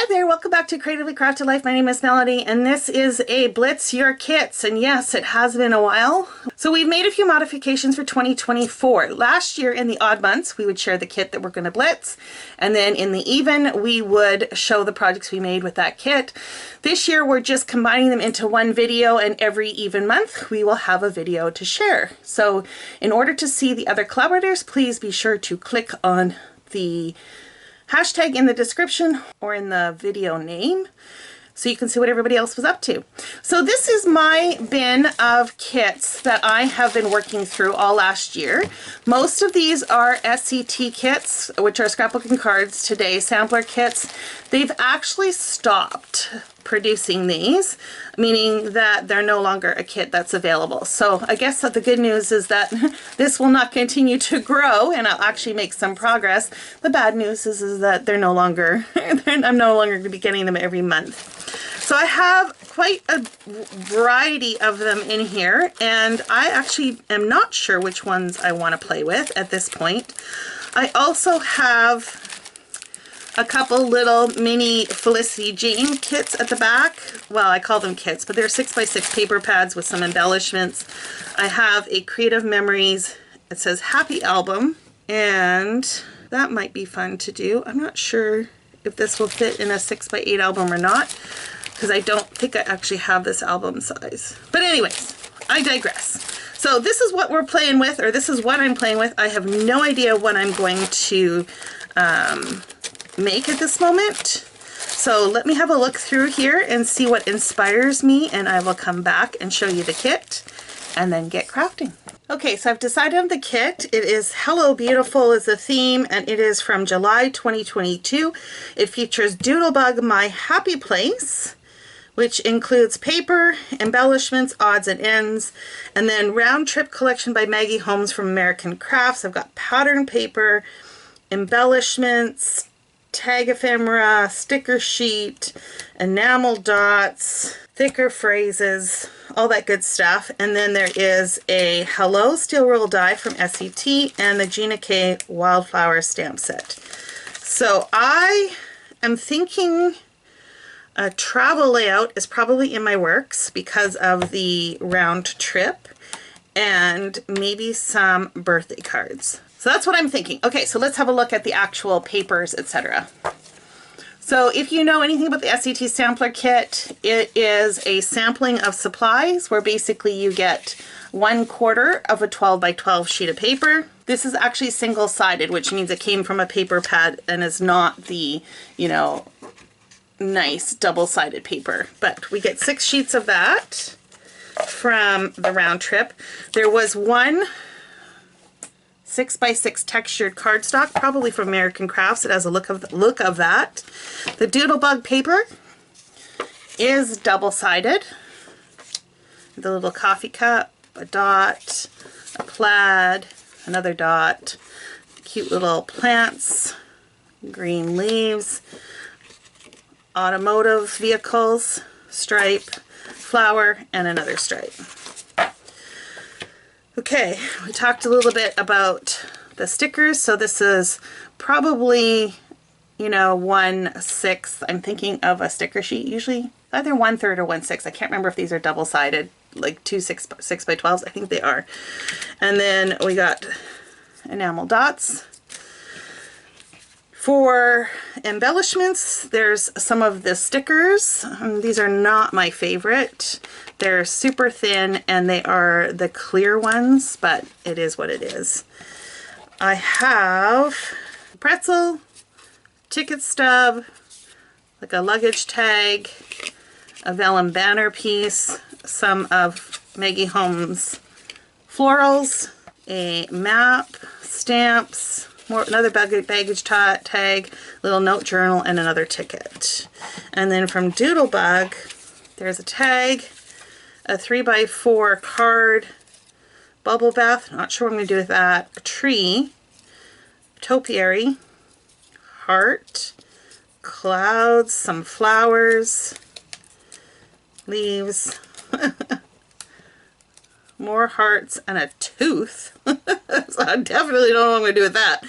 Hi there, welcome back to Creatively Crafted Life. My name is Melody and this is a Blitz Your Kitz, and yes, it has been a while. So we've made a few modifications for 2024. Last year in the odd months we would share the kit that we're going to blitz, and then in the even we would show the projects we made with that kit. This year we're just combining them into one video, and every even month we will have a video to share. So in order to see the other collaborators, please be sure to click on the hashtag in the description or in the video name so you can see what everybody else was up to. So this is my bin of kits that I have been working through all last year. Most of these are SCT kits, which are scrapbooking cards today, sampler kits. They've actually stopped producing these, meaning that they're no longer a kit that's available. So I guess that the good news is that this will not continue to grow and I'll actually make some progress. The bad news is that they're no longer, I'm no longer going to be getting them every month. So I have quite a variety of them in here, and I actually am not sure which ones I want to play with at this point. I also have a couple little mini Felicity Jane kits at the back. Well, I call them kits, but they're 6x6 paper pads with some embellishments. I have a Creative Memories, it says Happy Album, and that might be fun to do. I'm not sure if this will fit in a 6x8 album or not, because I don't think I actually have this album size. But anyways, I digress. So this is what we're playing with, or this is what I'm playing with. I have no idea what I'm going to make at this moment. So let me have a look through here and see what inspires me, and I will come back and show you the kit and then get crafting. Okay, so I've decided on the kit. It is Hello Beautiful is the theme, and it is from July 2022. It features Doodlebug My Happy Place, which includes paper, embellishments, odds and ends, and then Round Trip Collection by Maggie Holmes from American Crafts. I've got pattern paper, embellishments, tag ephemera, sticker sheet, enamel dots, thicker phrases, all that good stuff. And then there is a Hello Steel Roll Die from SCT and the Gina K Wildflower stamp set. So I am thinking a travel layout is probably in my works because of the round trip, and maybe some birthday cards. So that's what I'm thinking. Okay, so let's have a look at the actual papers, etc. So if you know anything about the SCT sampler kit, it is a sampling of supplies where basically you get 1/4 of a 12 by 12 sheet of paper. This is actually single-sided, which means it came from a paper pad and is not the, you know, nice double-sided paper. But we get 6 sheets of that from the round trip. There was one 6x6 textured cardstock, probably from American Crafts. It has a look of that. The Doodlebug paper is double-sided. The little coffee cup, a dot, a plaid, another dot, cute little plants, green leaves, automotive vehicles, stripe, flower, and another stripe. Okay, we talked a little bit about the stickers. So this is probably, you know, 1/6. I'm thinking of a sticker sheet, usually either 1/3 or 1/6. I can't remember if these are double-sided, like 2 6x12s. I think they are. And then we got enamel dots. For embellishments, there's some of the stickers. These are not my favorite. They're super thin and they are the clear ones, but it is what it is. I have a pretzel, ticket stub, like a luggage tag, a vellum banner piece, some of Maggie Holmes florals, a map, stamps, another baggage tag, little note journal, and another ticket. And then from Doodlebug, there's a tag, a 3x4 card, bubble bath, not sure what I'm going to do with that, a tree, topiary, heart, clouds, some flowers, leaves, more hearts, and a tooth. So I definitely don't know what I'm going to do with that.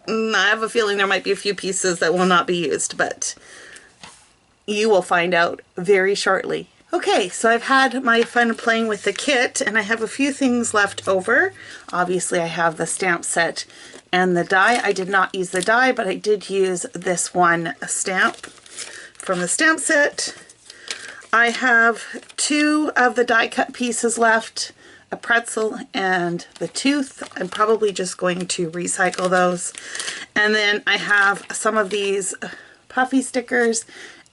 I have a feeling there might be a few pieces that will not be used, but you will find out very shortly. Okay, so I've had my fun playing with the kit, and I have a few things left over. Obviously, I have the stamp set and the die. I did not use the die, but I did use this one stamp from the stamp set. I have 2 of the die cut pieces left, a pretzel and the tooth. I'm probably just going to recycle those. And then I have some of these puffy stickers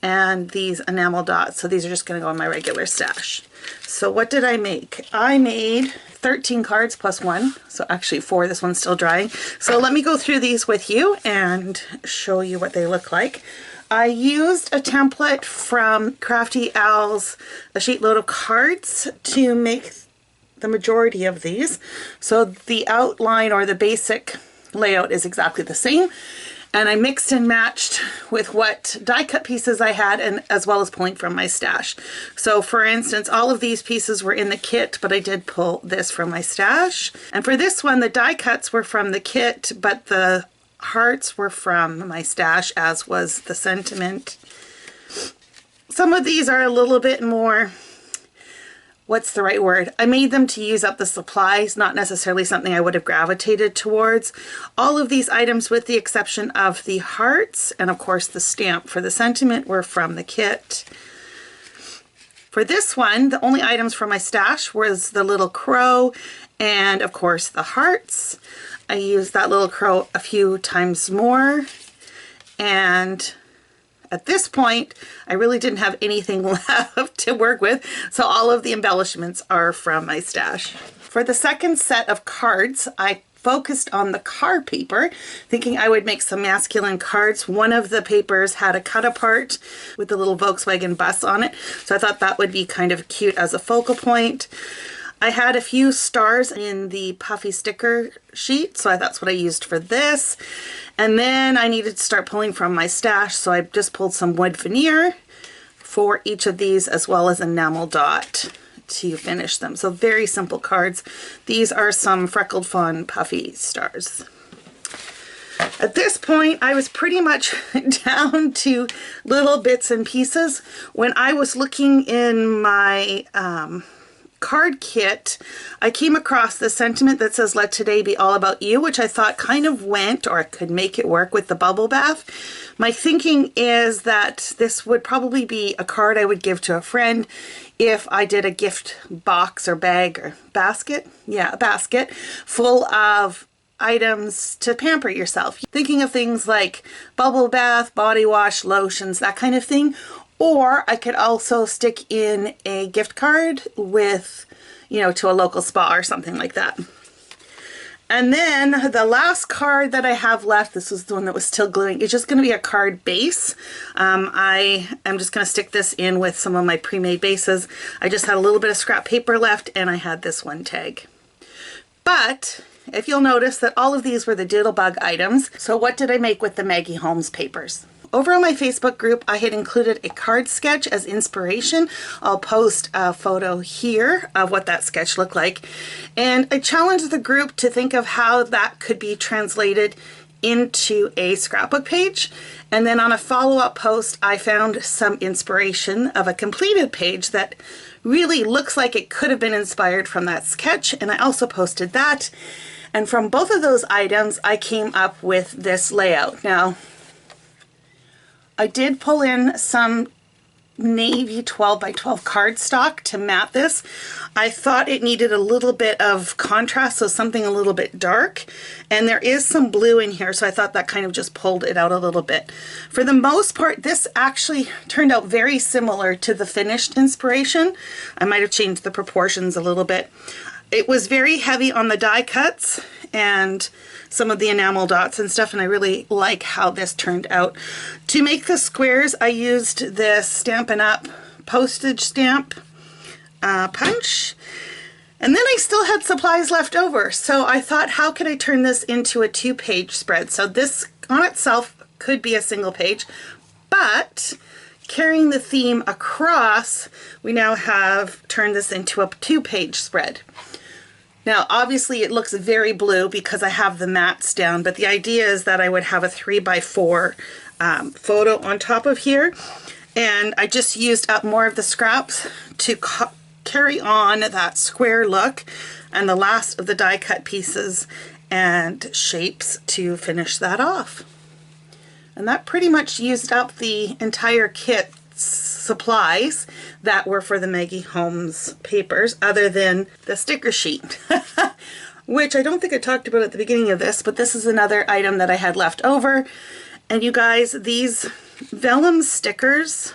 and these enamel dots. So these are just going to go in my regular stash. So what did I make? I made 13 cards plus 1. So actually 4. This one's still drying. So let me go through these with you and show you what they look like. I used a template from Crafty Owl's A Sheet Load of Cards to make the majority of these. So the outline or the basic layout is exactly the same. And I mixed and matched with what die cut pieces I had, and as well as pulling from my stash. So for instance, all of these pieces were in the kit, but I did pull this from my stash. And for this one, the die cuts were from the kit, but the hearts were from my stash, as was the sentiment. Some of these are a little bit more, what's the right word? I made them to use up the supplies, not necessarily something I would have gravitated towards. All of these items, with the exception of the hearts and of course the stamp for the sentiment, were from the kit. For this one, the only items from my stash was the little crow and of course the hearts. I used that little crow a few times more, and at this point, I really didn't have anything left to work with, so all of the embellishments are from my stash. For the second set of cards, I focused on the card paper, thinking I would make some masculine cards. One of the papers had a cut apart with the little Volkswagen bus on it, so I thought that would be kind of cute as a focal point. I had a few stars in the puffy sticker sheet, so that's what I used for this. And then I needed to start pulling from my stash, so I just pulled some wood veneer for each of these, as well as enamel dot to finish them. So very simple cards. These are some Freckled Fawn puffy stars. At this point, I was pretty much down to little bits and pieces. When I was looking in my card kit, I came across the sentiment that says "Let today be all about you," which I thought kind of went, or I could make it work with the bubble bath. My thinking is that this would probably be a card I would give to a friend if I did a gift box or bag or basket. Yeah, a basket full of items to pamper yourself. Thinking of things like bubble bath, body wash, lotions, that kind of thing. Or I could also stick in a gift card with, you know, to a local spa or something like that. And then the last card that I have left, this was the one that was still gluing, it's just going to be a card base. I am just going to stick this in with some of my pre-made bases. I just had a little bit of scrap paper left, and I had this one tag. But if you'll notice that all of these were the Doodlebug items. So what did I make with the Maggie Holmes papers? Over on my Facebook group, I had included a card sketch as inspiration. I'll post a photo here of what that sketch looked like. And I challenged the group to think of how that could be translated into a scrapbook page. And then on a follow-up post, I found some inspiration of a completed page that really looks like it could have been inspired from that sketch. And I also posted that. And from both of those items, I came up with this layout. Now, I did pull in some navy 12 by 12 cardstock to mat this. I thought it needed a little bit of contrast, so something a little bit dark. And there is some blue in here, so I thought that kind of just pulled it out a little bit. For the most part, this actually turned out very similar to the finished inspiration. I might have changed the proportions a little bit. It was very heavy on the die cuts and some of the enamel dots and stuff, and I really like how this turned out. To make the squares, I used this Stampin' Up! Postage stamp punch, and then I still had supplies left over, so I thought, how could I turn this into a 2-page spread? So this on itself could be a single page, but carrying the theme across, we now have turned this into a 2-page spread. Now, obviously it looks very blue because I have the mats down, but the idea is that I would have a 3x4 photo on top of here. And I just used up more of the scraps to carry on that square look and the last of the die cut pieces and shapes to finish that off. And that pretty much used up the entire kit supplies that were for the Maggie Holmes papers, other than the sticker sheet, which I don't think I talked about at the beginning of this, but this is another item that I had left over. And you guys, these vellum stickers,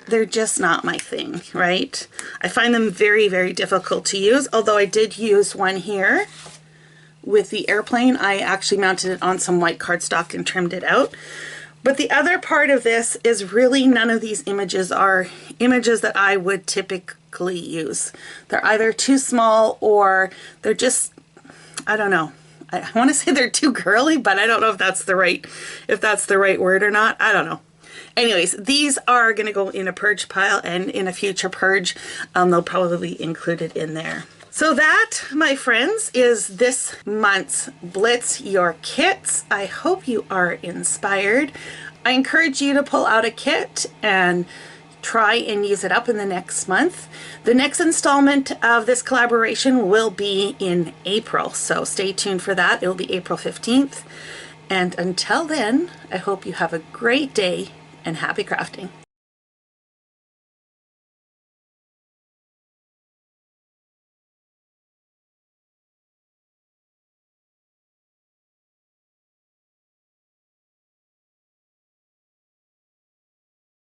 they're just not my thing, right? I find them very, very difficult to use, although I did use one here with the airplane. I actually mounted it on some white cardstock and trimmed it out. But the other part of this is really none of these images are images that I would typically use. They're either too small or they're just, I don't know. I want to say they're too girly, but I don't know if that's the right word or not. I don't know. Anyways, these are going to go in a purge pile, and in a future purge, they'll probably be included in there. So that, my friends, is this month's Blitz Your Kitz. I hope you are inspired. I encourage you to pull out a kit and try and use it up in the next month. The next installment of this collaboration will be in April, so stay tuned for that. It will be April 15th. And until then, I hope you have a great day and happy crafting.